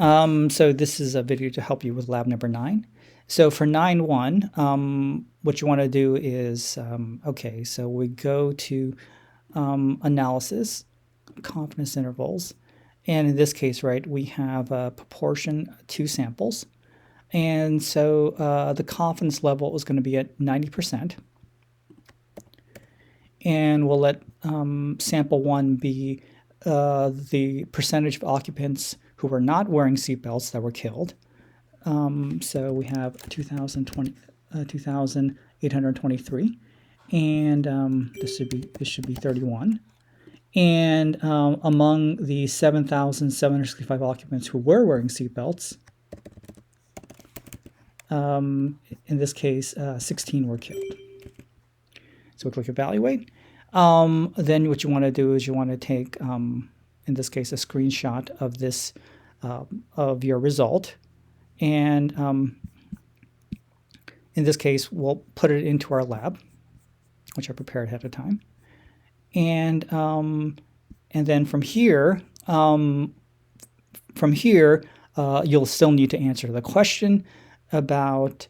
So this is a video to help you with lab number 9. So for 9.1, what you want to do is, okay, so we go to analysis, confidence intervals. And in this case, right, we have a proportion to samples. And so the confidence level is going to be at 90%. And we'll let sample 1 be the percentage of occupants who were not wearing seatbelts that were killed. So we have 2,823, and this should be 31. And among the 7,765 occupants who were wearing seatbelts, in this case, 16 were killed. So we click evaluate. Then what you want to do is you want to take, in this case, a screenshot of this, of your result. And in this case, we'll put it into our lab, which I prepared ahead of time. And then from here, you'll still need to answer the question about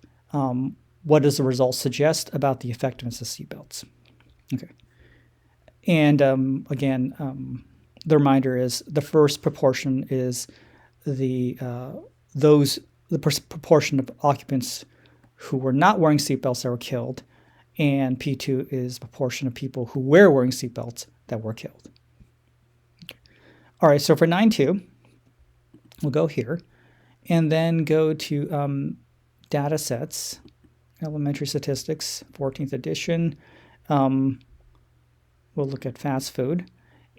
what does the result suggest about the effectiveness of seatbelts. Okay. And again, the reminder is the first proportion is the proportion of occupants who were not wearing seatbelts that were killed, and P2 is the proportion of people who were wearing seatbelts that were killed. Okay. All right, so for 9.2, we'll go here, and then go to data sets, elementary statistics, 14th edition. We'll look at fast food.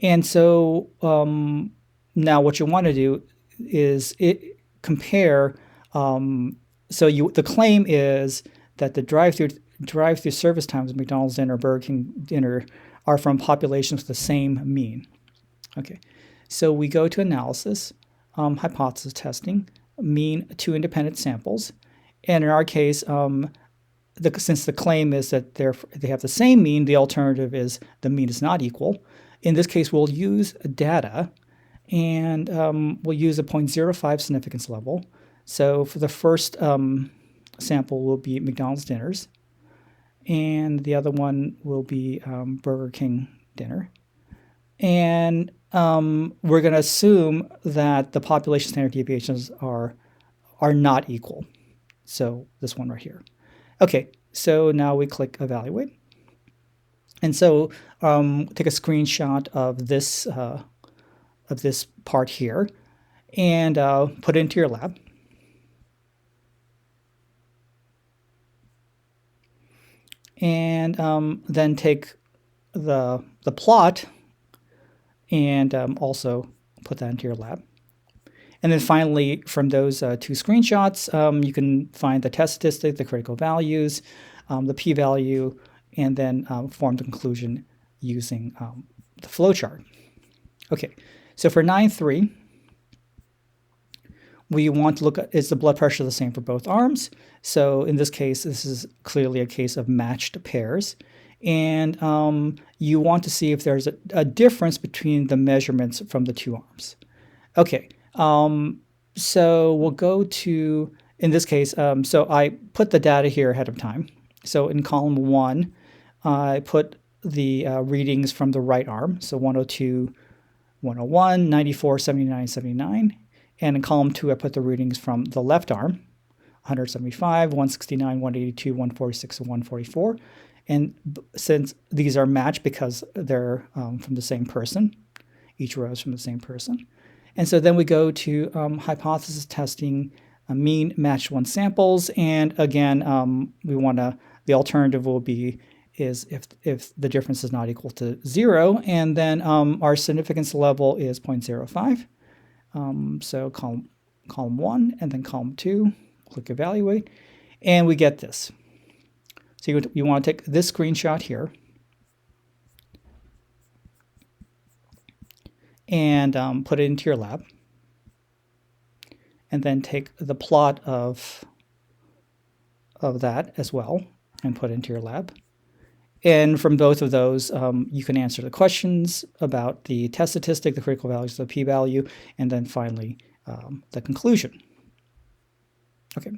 And so now what you want to do is compare. The claim is that the drive-through service times of McDonald's dinner, Burger King dinner are from populations with the same mean. Okay, so we go to analysis, hypothesis testing, mean 2 independent samples. And in our case, since the claim is that they have the same mean, the alternative is the mean is not equal. In this case, we'll use data, and we'll use a 0.05 significance level. So for the first sample will be McDonald's dinners, and the other one will be Burger King dinner. And we're going to assume that the population standard deviations are not equal. So this one right here. Okay, so now we click evaluate. And so take a screenshot of this part here and put it into your lab. And then take the plot and also put that into your lab. And then finally, from those 2 screenshots, you can find the test statistic, the critical values, the p-value, and then form the conclusion using the flowchart. Okay, so for 9.3, we want to look at, is the blood pressure the same for both arms? So in this case, this is clearly a case of matched pairs. And you want to see if there's a difference between the measurements from the 2 arms. Okay. So we'll go to, in this case, so I put the data here ahead of time. So in column 1, I put the readings from the right arm. So 102, 101, 94, 79, 79. And in column 2, I put the readings from the left arm, 175, 169, 182, 146, and 144. And since these are matched because they're from the same person, each row is from the same person. And so then we go to hypothesis testing, mean matched 1 samples. And again, the alternative will be is if the difference is not equal to 0. And then our significance level is 0.05. So column 1 and then column 2, click evaluate, and we get this. So you want to take this screenshot here and put it into your lab, and then take the plot of that as well and put it into your lab. And from both of those, you can answer the questions about the test statistic, the critical values, the p-value, and then finally the conclusion. Okay.